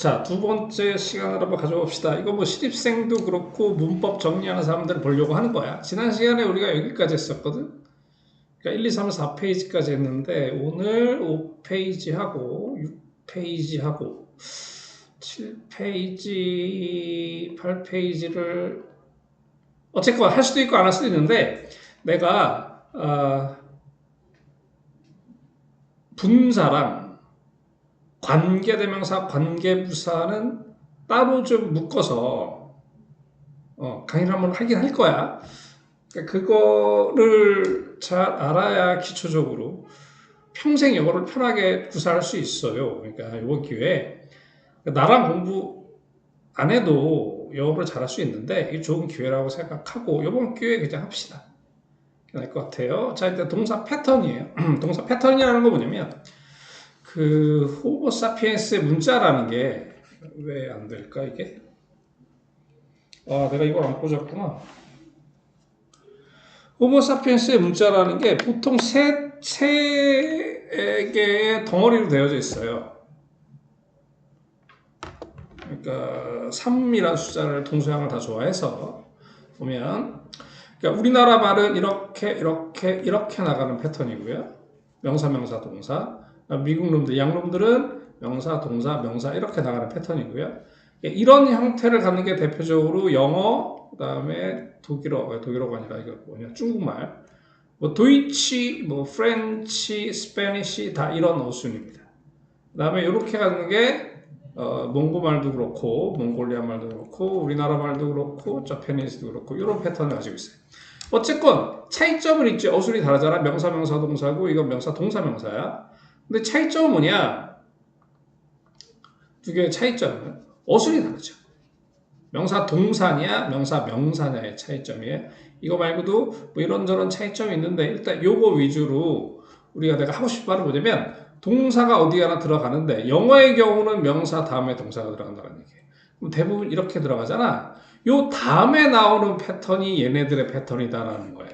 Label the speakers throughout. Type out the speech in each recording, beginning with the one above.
Speaker 1: 자, 두 번째 시간을 한번 가져봅시다. 이거 뭐 신입생도 그렇고 문법 정리하는 사람들 보려고 하는 거야. 지난 시간에 우리가 여기까지 했었거든. 그러니까 1, 2, 3, 4페이지까지 했는데 오늘 5페이지 하고 6페이지 하고 7페이지, 8페이지를 어쨌건 할 수도 있고 안 할 수도 있는데 내가 분사랑 관계대명사, 관계부사는 따로 좀 묶어서 강의를 한번 하긴 할 거야. 그러니까 그거를 잘 알아야 기초적으로 평생 영어를 편하게 구사할 수 있어요. 그러니까 이번 기회에 나랑 공부 안 해도 영어를 잘할 수 있는데 이게 좋은 기회라고 생각하고 이번 기회에 그냥 합시다. 될 것 같아요. 자, 일단 동사 패턴이에요. 동사 패턴이라는 거 뭐냐면 그 호모 사피엔스의 문자라는 게 왜 안 될까 이게? 내가 이걸 안 꽂았구나. 호모 사피엔스의 문자라는 게 보통 세 개의 덩어리로 되어져 있어요. 그러니까 3이라는 숫자를 동서양을 다 좋아해서 보면 그러니까 우리나라 말은 이렇게 나가는 패턴이고요. 명사, 명사, 동사. 미국 놈들, 양놈들은 명사, 동사, 명사 이렇게 나가는 패턴이고요. 이런 형태를 갖는 게 대표적으로 영어, 그 다음에 독일어가 아니라 이거 뭐냐, 중국말, 뭐 도이치, 뭐 프렌치, 스페니시 다 이런 어순입니다. 그 다음에 이렇게 가는 게 몽고 말도 그렇고, 몽골리아 말도 그렇고, 우리나라 말도 그렇고, 저페니스도 그렇고 이런 패턴을 가지고 있어요. 어쨌건 차이점은 있죠. 어순이 다르잖아. 명사, 명사, 동사고 이건 명사, 동사, 명사야. 근데 차이점은 뭐냐? 두 개의 차이점은 어순이 다르죠. 명사 동사냐, 명사 명사냐의 차이점이에요. 이거 말고도 뭐 이런저런 차이점이 있는데 일단 요거 위주로 내가 하고 싶은 말은 뭐냐면 동사가 어디 하나 들어가는데 영어의 경우는 명사 다음에 동사가 들어간다는 얘기예요. 그럼 대부분 이렇게 들어가잖아. 요 다음에 나오는 패턴이 얘네들의 패턴이다라는 거예요.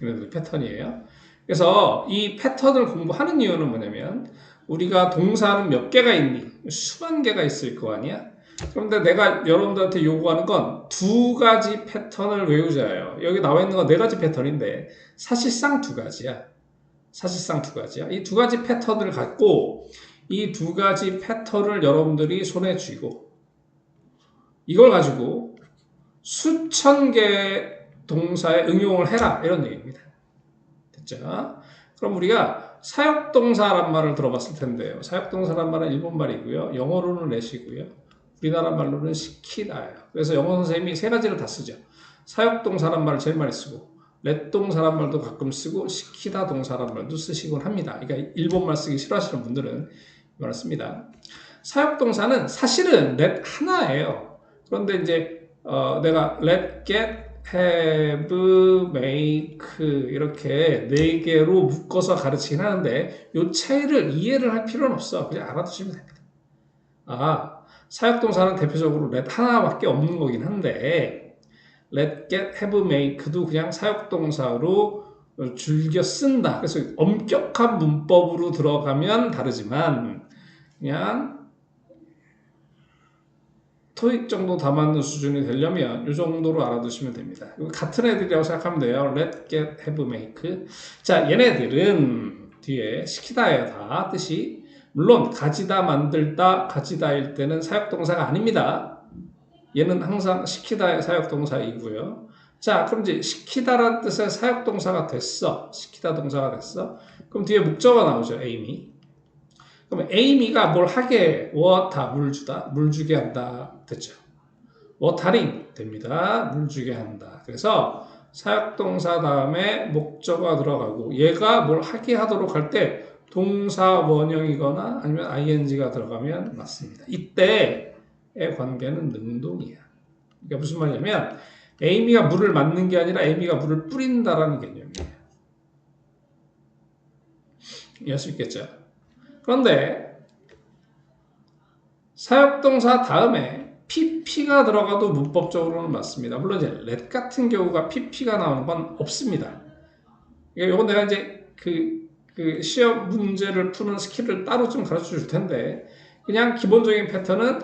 Speaker 1: 얘네들의 패턴이에요. 그래서 이 패턴을 공부하는 이유는 뭐냐면 우리가 동사는 몇 개가 있니? 수만 개가 있을 거 아니야? 그런데 내가 여러분들한테 요구하는 건 두 가지 패턴을 외우자예요. 여기 나와 있는 건 네 가지 패턴인데 사실상 두 가지야. 이 두 가지 패턴을 갖고 이 두 가지 패턴을 여러분들이 손에 쥐고 이걸 가지고 수천 개의 동사에 응용을 해라 이런 얘기입니다. 됐죠? 그럼 우리가 사역동사란 말을 들어봤을 텐데요. 사역동사란 말은 일본말이고요. 영어로는 let이고요. 우리나라 말로는 시키다예요. 그래서 영어 선생님이 세 가지를 다 쓰죠. 사역동사란 말을 제일 많이 쓰고 let 동사란 말도 가끔 쓰고 시키다 동사란 말도 쓰시곤 합니다. 그러니까 일본말 쓰기 싫어하시는 분들은 이 말을 씁니다. 사역동사는 사실은 let 하나예요. 그런데 이제 내가 let, get, have, make 이렇게 네 개로 묶어서 가르치긴 하는데 이 차이를 이해를 할 필요는 없어. 그냥 알아두시면 됩니다. 사역동사는 대표적으로 let 하나밖에 없는 거긴 한데 let, get, have, make도 그냥 사역동사로 즐겨 쓴다. 그래서 엄격한 문법으로 들어가면 다르지만 그냥 토익 정도 다 맞는 수준이 되려면 이 정도로 알아두시면 됩니다. 같은 애들이라고 생각하면 돼요. let, get, have, make. 자, 얘네들은 뒤에 시키다예요. 다 뜻이. 물론 가지다, 만들다, 가지다일 때는 사역동사가 아닙니다. 얘는 항상 시키다의 사역동사이고요. 자, 그럼 이제 시키다라는 뜻의 사역동사가 됐어. 시키다 동사가 됐어. 그럼 뒤에 목적어가 나오죠. aim이. 그럼 에이미가 뭘 하게 워타 물 주다 물 주게 한다 됐죠. 워타링 됩니다. 물 주게 한다. 그래서 사역동사 다음에 목적어가 들어가고 얘가 뭘 하게 하도록 할 때 동사 원형이거나 아니면 ing가 들어가면 맞습니다. 이때의 관계는 능동이야. 그러니까 무슨 말이냐면 에이미가 물을 맞는 게 아니라 에이미가 물을 뿌린다라는 개념이에요. 이해할 수 있겠죠? 그런데 사역동사 다음에 pp가 들어가도 문법적으로는 맞습니다. 물론 이제 let 같은 경우가 pp가 나오는 건 없습니다. 이건 내가 이제 그 시험 문제를 푸는 스킬을 따로 좀 가르쳐 줄 텐데 그냥 기본적인 패턴은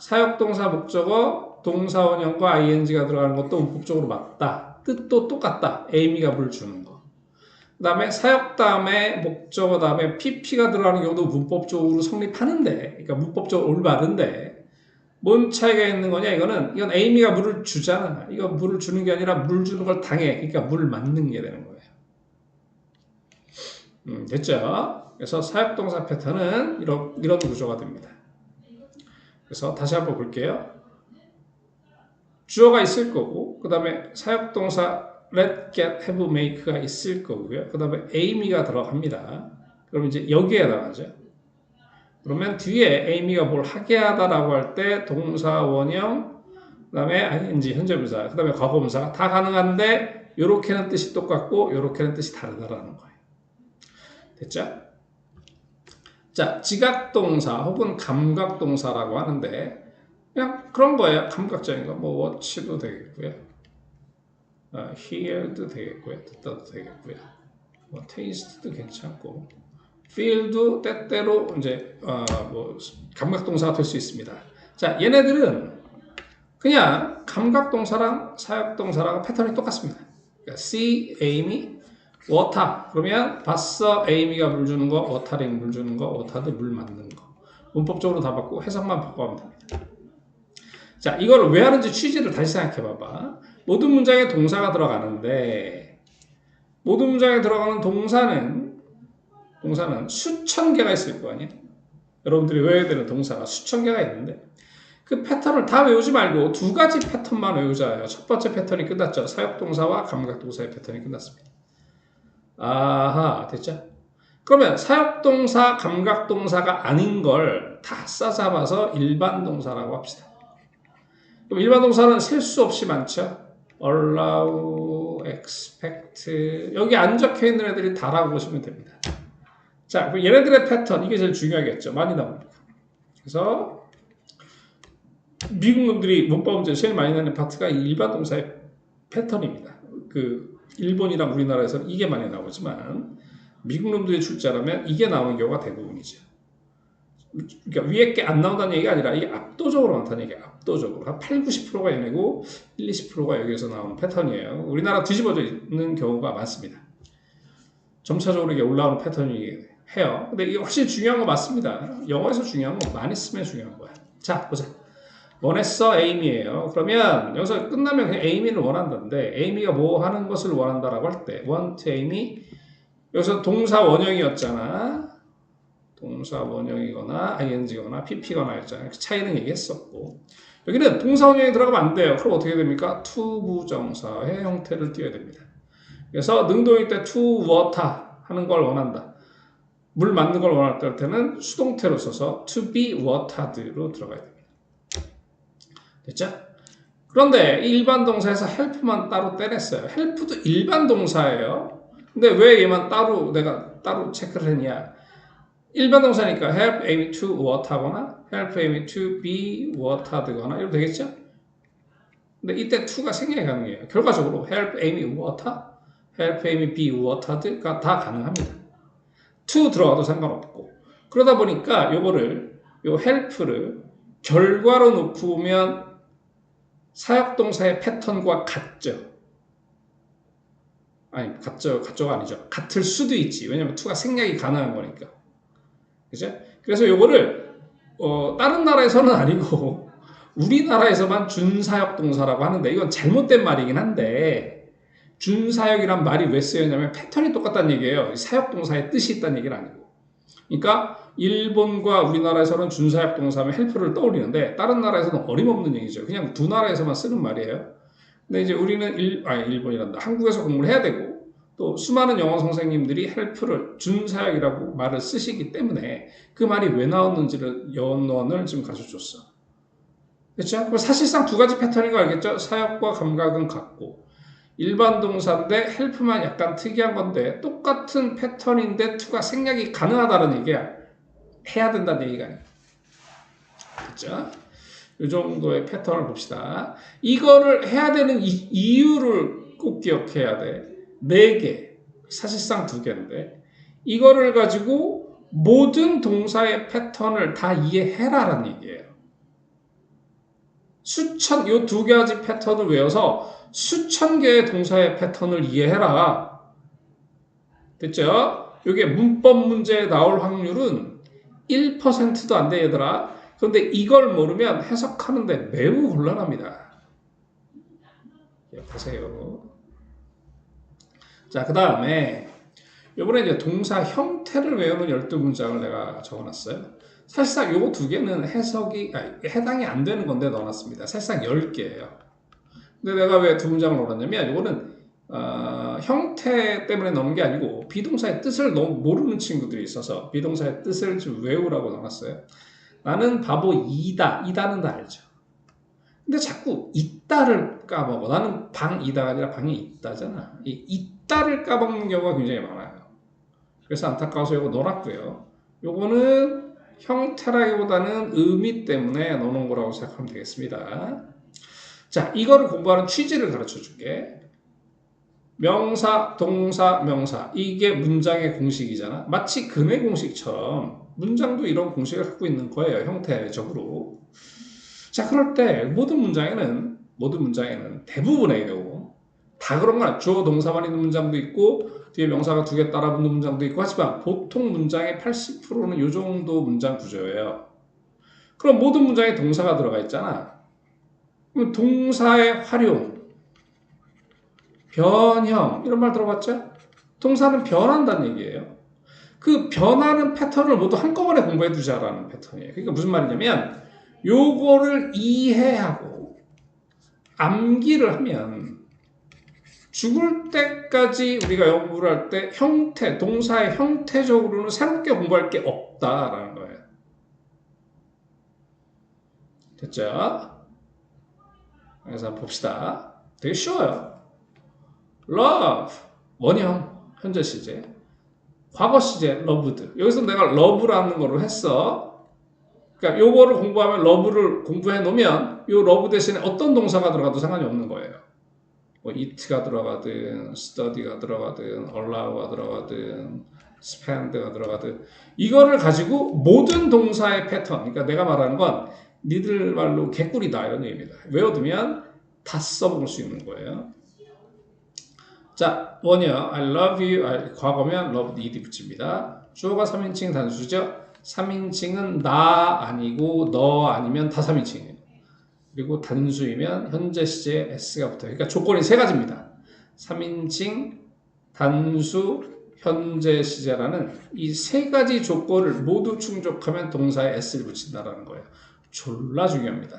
Speaker 1: 사역동사 목적어 동사원형과 ing가 들어가는 것도 문법적으로 맞다. 뜻도 똑같다. Amy가 물 주는 거. 그 다음에 사역 다음에 목적어 다음에 pp가 들어가는 경우도 문법적으로 성립하는데 그러니까 문법적으로 올바른데 뭔 차이가 있는 거냐 이건 Amy가 물을 주잖아. 이거 물을 주는 게 아니라 물 주는 걸 당해. 그러니까 물 맞는 게 되는 거예요. 됐죠? 그래서 사역동사 패턴은 이런 구조가 됩니다. 그래서 다시 한번 볼게요. 주어가 있을 거고 그 다음에 사역동사 let, get, have, make가 있을 거고요. 그 다음에 Amy가 들어갑니다. 그럼 이제 여기에 나가죠. 그러면 뒤에 Amy가 뭘 하게 하다라고 할 때 동사 원형, 그 다음에 ing, 현재분사, 그 다음에 과거분사가 다 가능한데 요렇게는 뜻이 똑같고 요렇게는 뜻이 다르다라는 거예요. 됐죠? 자, 지각동사 혹은 감각동사라고 하는데 그냥 그런 거예요. 감각적인 거. 뭐 watch도 되겠고요. hear도 되겠고요. 듣다도 되겠고요. 뭐 taste도 괜찮고 feel도 때때로 이제 뭐 감각동사가 될 수 있습니다. 자, 얘네들은 그냥 감각동사랑 사역동사랑 패턴이 똑같습니다. 그러니까 see, Amy, water. 그러면 봤어, Amy가 물 주는 거, water링 물 주는 거, water도 물 맞는 거. 문법적으로 다 받고 해석만 바꿔하면 됩니다. 자, 이걸 왜 하는지 취지를 다시 생각해 봐봐. 모든 문장에 동사가 들어가는데 모든 문장에 들어가는 동사는 수천 개가 있을 거 아니야? 여러분들이 외워야 되는 동사가 수천 개가 있는데 그 패턴을 다 외우지 말고 두 가지 패턴만 외우자요. 첫 번째 패턴이 끝났죠. 사역동사와 감각동사의 패턴이 끝났습니다. 아하, 됐죠? 그러면 사역동사, 감각동사가 아닌 걸 다 싸잡아서 일반동사라고 합시다. 그럼 일반동사는 셀 수 없이 많죠. allow, expect 여기 안 적혀있는 애들이 다라고 보시면 됩니다. 자, 그럼 얘네들의 패턴 이게 제일 중요하겠죠. 많이 나옵니다. 그래서 미국 놈들이 문법 문제 제일 많이 나는 파트가 일반동사의 패턴입니다. 그 일본이랑 우리나라에서는 이게 많이 나오지만 미국 놈들이 출제하면 이게 나오는 경우가 대부분이죠. 그러니까 위에 게 안 나온다는 얘기가 아니라 이게 압도적으로 많다는 얘기예요. 압도적으로. 한 8, 90%가 얘네고 1, 20%가 여기에서 나오는 패턴이에요. 우리나라 뒤집어져 있는 경우가 많습니다. 점차적으로 이게 올라오는 패턴이 해요. 근데 이게 훨씬 중요한 거 맞습니다. 영어에서 중요한 거 많이 쓰면 중요한 거야. 자, 보자. 원했어, Amy예요. 그러면 여기서 끝나면 그냥 Amy를 원한다는데 Amy가 뭐 하는 것을 원한다라고 할 때 want Amy 여기서 동사 원형이었잖아. 동사 원형이거나 ing거나 pp거나 였잖아요. 그 차이는 얘기했었고 여기는 동사 원형이 들어가면 안 돼요. 그럼 어떻게 됩니까? to 부정사의 형태를 띄어야 됩니다. 그래서 능동일 때 to water 하는 걸 원한다. 물 맞는 걸 원할 때는 수동태로 써서 to be watered로 들어가야 됩니다. 됐죠? 그런데 일반 동사에서 help만 따로 떼냈어요. help도 일반 동사예요. 근데 왜 얘만 내가 따로 체크를 했냐? 일반 동사니까 help Amy to water거나 help Amy to be watered거나 이러면 되겠죠? 근데 이때 to가 생략이 가능해요. 결과적으로 help Amy water, help Amy be watered가 다 가능합니다. to 들어가도 상관없고 그러다 보니까 요 help를 결과로 놓고 보면 사역동사의 패턴과 같죠. 아니 같죠가 아니죠. 같을 수도 있지. 왜냐면 to가 생략이 가능한 거니까. 그죠? 그래서 요거를 다른 나라에서는 아니고 우리나라에서만 준사역동사라고 하는데 이건 잘못된 말이긴 한데 준사역이란 말이 왜 쓰였냐면 패턴이 똑같다는 얘기예요. 사역동사의 뜻이 있다는 얘기는 아니고. 그러니까 일본과 우리나라에서는 준사역동사하면 help를 떠올리는데 다른 나라에서는 어림없는 얘기죠. 그냥 두 나라에서만 쓰는 말이에요. 근데 이제 우리는 일본이란다. 한국에서 공부를 해야 되고 또 수많은 영어 선생님들이 help를 준사역이라고 말을 쓰시기 때문에 그 말이 왜 나왔는지를 연원을 지금 가르쳐줬어. 그렇죠? 그럼 사실상 두 가지 패턴인 거 알겠죠? 사역과 감각은 같고 일반 동사인데 help만 약간 특이한 건데 똑같은 패턴인데 to가 생략이 가능하다는 얘기야. 해야 된다는 얘기가 아니야. 그렇죠? 이 정도의 패턴을 봅시다. 이거를 해야 되는 이유를 꼭 기억해야 돼. 4개, 사실상 2개인데 이거를 가지고 모든 동사의 패턴을 다 이해해라라는 얘기예요. 요 두 가지 패턴을 외워서 수천 개의 동사의 패턴을 이해해라. 됐죠? 이게 문법 문제에 나올 확률은 1%도 안 돼, 얘들아. 그런데 이걸 모르면 해석하는데 매우 곤란합니다. 보세요. 자, 그 다음에 이번에 이제 동사 형태를 외우는 12문장을 내가 적어놨어요. 사실상 요거 두 개는 해당이 안 되는 건데 넣어놨습니다. 사실상 10개예요. 근데 내가 왜 두 문장을 넣어놨냐면 이거는 형태 때문에 넣은 게 아니고 비동사의 뜻을 너무 모르는 친구들이 있어서 비동사의 뜻을 좀 외우라고 넣어놨어요. 나는 바보이다. 이다는 다 알죠. 근데 자꾸 있다를 까먹어. 나는 방이다가 아니라 방에 있다잖아. 이 있다를 까먹는 경우가 굉장히 많아요. 그래서 안타까워서 이거 넣어놨고요. 요거는 형태라기보다는 의미 때문에 넣어놓은 거라고 생각하면 되겠습니다. 자, 이거를 공부하는 취지를 가르쳐 줄게. 명사, 동사, 명사. 이게 문장의 공식이잖아. 마치 근의 공식처럼 문장도 이런 공식을 갖고 있는 거예요. 형태적으로. 자, 그럴 때 모든 문장에는 대부분의 경우 다 그런 건 주어 동사만 있는 문장도 있고 뒤에 명사가 두 개 따라 붙는 문장도 있고 하지만 보통 문장의 80%는 이 정도 문장 구조예요. 그럼 모든 문장에 동사가 들어가 있잖아. 그럼 동사의 활용, 변형 이런 말 들어봤죠? 동사는 변한다는 얘기예요. 그 변하는 패턴을 모두 한꺼번에 공부해 두자라는 패턴이에요. 그러니까 무슨 말이냐면 요거를 이해하고 암기를 하면 죽을 때까지 우리가 연구를 할 때 형태, 동사의 형태적으로는 새롭게 공부할 게 없다라는 거예요. 됐죠? 그래서 한번 봅시다. 되게 쉬워요. love, 원형, 현재 시제. 과거 시제, loved. 여기서 내가 love라는 거로 했어. 그러니까 요거를 공부하면 love를 공부해 놓으면 요 love 대신에 어떤 동사가 들어가도 상관이 없는 거예요. 뭐 eat가 들어가든 study가 들어가든 allow가 들어가든 spend가 들어가든 이거를 가지고 모든 동사의 패턴, 그러니까 내가 말하는 건 니들 말로 개꿀이다 이런 얘기입니다. 외워두면 다 써볼 수 있는 거예요. 자, 원형 I love you, 과거면 love ed 붙입니다. 주어가 3인칭 단수죠. 3인칭은 나 아니고 너 아니면 다 3인칭이에요. 그리고 단수이면 현재 시제에 s가 붙어요. 그러니까 조건이 세 가지입니다. 3인칭, 단수, 현재 시제라는 이 세 가지 조건을 모두 충족하면 동사에 s를 붙인다는 거예요. 졸라 중요합니다.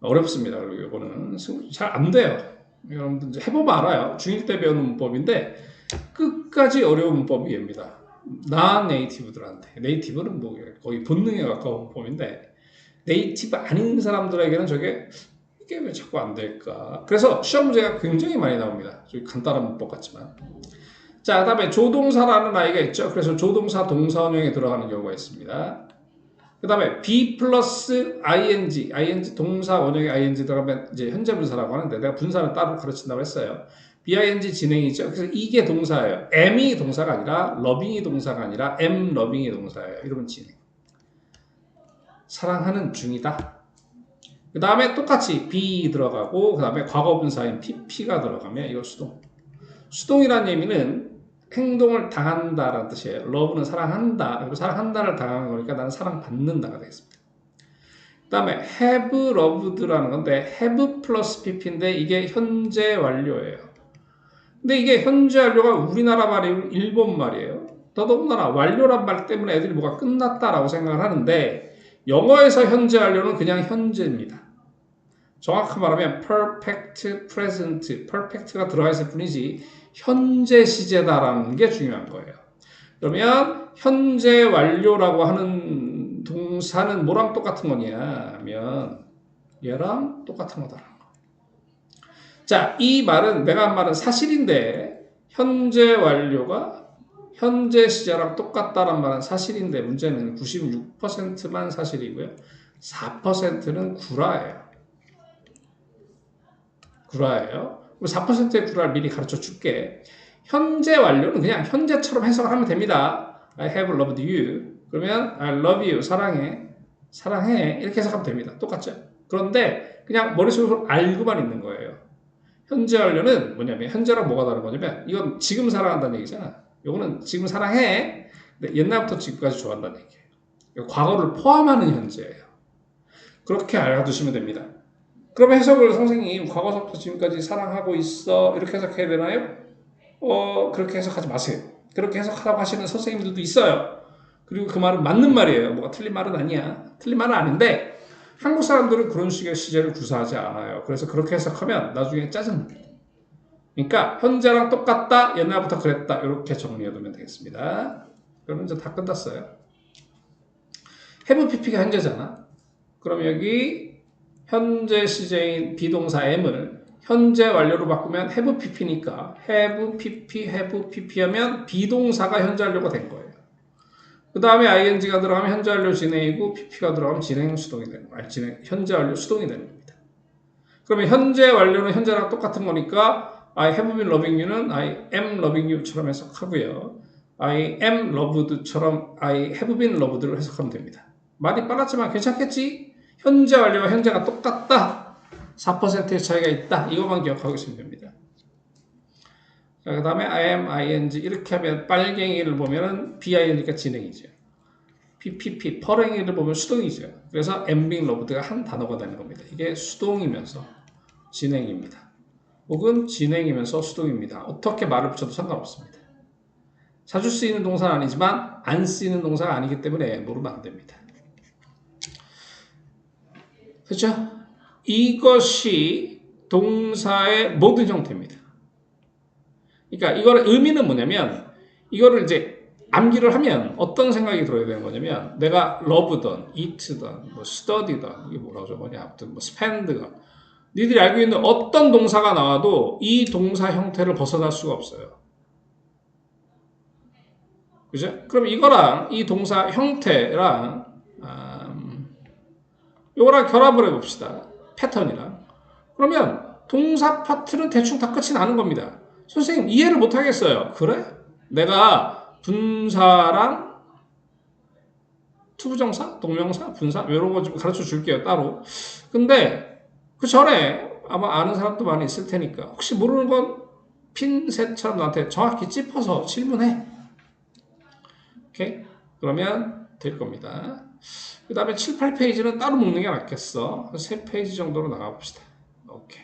Speaker 1: 어렵습니다. 그리고 이거는 잘 안 돼요. 여러분들 해보면 알아요. 중1 때 배우는 문법인데 끝까지 어려운 문법이 얘입니다. non-native들한테. 네이티브는 뭐 거의 본능에 가까운 문법인데 네이티브 아닌 사람들에게는 이게 왜 자꾸 안 될까? 그래서 시험 문제가 굉장히 많이 나옵니다. 좀 간단한 문법 같지만. 자, 그 다음에 조동사라는 아이가 있죠. 그래서 조동사 동사원형에 들어가는 경우가 있습니다. 그 다음에 be 플러스 ing 동사 원형에 ing 들어가면 이제 현재 분사라고 하는데 내가 분사는 따로 가르친다고 했어요. bing 진행이죠. 그래서 이게 동사예요. am이 동사가 아니라 loving이 동사가 아니라 am loving이 동사예요. 이러면 진행. 사랑하는 중이다. 그 다음에 똑같이 be 들어가고 그 다음에 과거 분사인 pp가 들어가면 이거 수동. 수동이라는 의미는 행동을 당한다라는 뜻이에요. love는 사랑한다. 그리고 사랑한다를 당하는 거니까 나는 사랑받는다가 되겠습니다. 그 다음에 have loved라는 건데 have 플러스 pp인데 이게 현재 완료예요. 근데 이게 현재 완료가 우리나라 말이에요? 일본 말이에요. 더더군다나 완료란 말 때문에 애들이 뭐가 끝났다라고 생각을 하는데 영어에서 현재 완료는 그냥 현재입니다. 정확히 말하면 perfect present, perfect가 들어가 있을 뿐이지 현재 시제다라는 게 중요한 거예요. 그러면 현재 완료라고 하는 동사는 뭐랑 똑같은 거냐 하면 얘랑 똑같은 거다라는 거. 자, 이 말은 내가 한 말은 사실인데 현재 완료가 현재 시제랑 똑같다란 말은 사실인데 문제는 96%만 사실이고요. 4%는 구라예요. 구라예요. 4%의 구라를 미리 가르쳐 줄게. 현재 완료는 그냥 현재처럼 해석을 하면 됩니다. I have loved you. 그러면 I love you. 사랑해. 사랑해. 이렇게 해석하면 됩니다. 똑같죠? 그런데 그냥 머릿속으로 알고만 있는 거예요. 현재 완료는 뭐냐면 현재랑 뭐가 다른 거냐면 이건 지금 사랑한다는 얘기잖아. 이거는 지금 사랑해. 근데 옛날부터 지금까지 좋아한다는 얘기예요. 과거를 포함하는 현재예요. 그렇게 알아두시면 됩니다. 그러면 해석을 선생님 과거서부터 지금까지 사랑하고 있어 이렇게 해석해야 되나요? 그렇게 해석하지 마세요. 그렇게 해석하라고 하시는 선생님들도 있어요. 그리고 그 말은 맞는 말이에요. 뭐가 틀린 말은 아니야. 틀린 말은 아닌데 한국 사람들은 그런 식의 시제를 구사하지 않아요. 그래서 그렇게 해석하면 나중에 짜증납니다. 그러니까 현재랑 똑같다, 옛날부터 그랬다 이렇게 정리해두면 되겠습니다. 그러면 이제 다 끝났어요. have pp가 현재잖아. 그럼 여기 현재 시제인 비동사 M을 현재 완료로 바꾸면 have pp니까 have pp 하면 비동사가 현재 완료가 된 거예요. 그 다음에 ing가 들어가면 현재 완료 진행이고 pp가 들어가면 진행 수동이 되는 거예요. 현재 완료 수동이 되는 겁니다. 그러면 현재 완료는 현재랑 똑같은 거니까 I have been loving you는 I am loving you처럼 해석하고요. I am loved처럼 I have been loved를 해석하면 됩니다. 많이 빨랐지만 괜찮겠지? 현재 완료와 현재가 똑같다. 4%의 차이가 있다. 이것만 기억하고 있으면 됩니다. 그 다음에 I am, ing 이렇게 하면 빨갱이를 보면 BING가 진행이죠. PPP, 퍼랭이를 보면 수동이죠. 그래서 am being loved가 한 단어가 되는 겁니다. 이게 수동이면서 진행입니다. 혹은 진행이면서 수동입니다. 어떻게 말을 붙여도 상관없습니다. 자주 쓰이는 동사는 아니지만 안 쓰이는 동사가 아니기 때문에 모르면 안 됩니다. 그렇죠? 이것이 동사의 모든 형태입니다. 그러니까 이거의 의미는 뭐냐면 이거를 이제 암기를 하면 어떤 생각이 들어야 되는 거냐면 내가 love든, eat든, 뭐 study든 이게 뭐라고 적었냐 아무튼 뭐 spend든 니들이 알고 있는 어떤 동사가 나와도 이 동사 형태를 벗어날 수가 없어요. 그죠? 그럼 이거랑 이 동사 형태랑 이거랑 결합을 해봅시다. 패턴이랑. 그러면 동사 파트는 대충 다 끝이 나는 겁니다. 선생님 이해를 못하겠어요. 그래? 내가 분사랑 투부정사, 동명사, 분사 이런 거 좀 가르쳐 줄게요. 따로. 근데 그 전에 아마 아는 사람도 많이 있을 테니까 혹시 모르는 건 핀셋처럼 나한테 정확히 짚어서 질문해. 오케이? 그러면 될 겁니다. 그 다음에 7, 8페이지는 따로 묶는 게 낫겠어. 3페이지 정도로 나가봅시다. 오케이.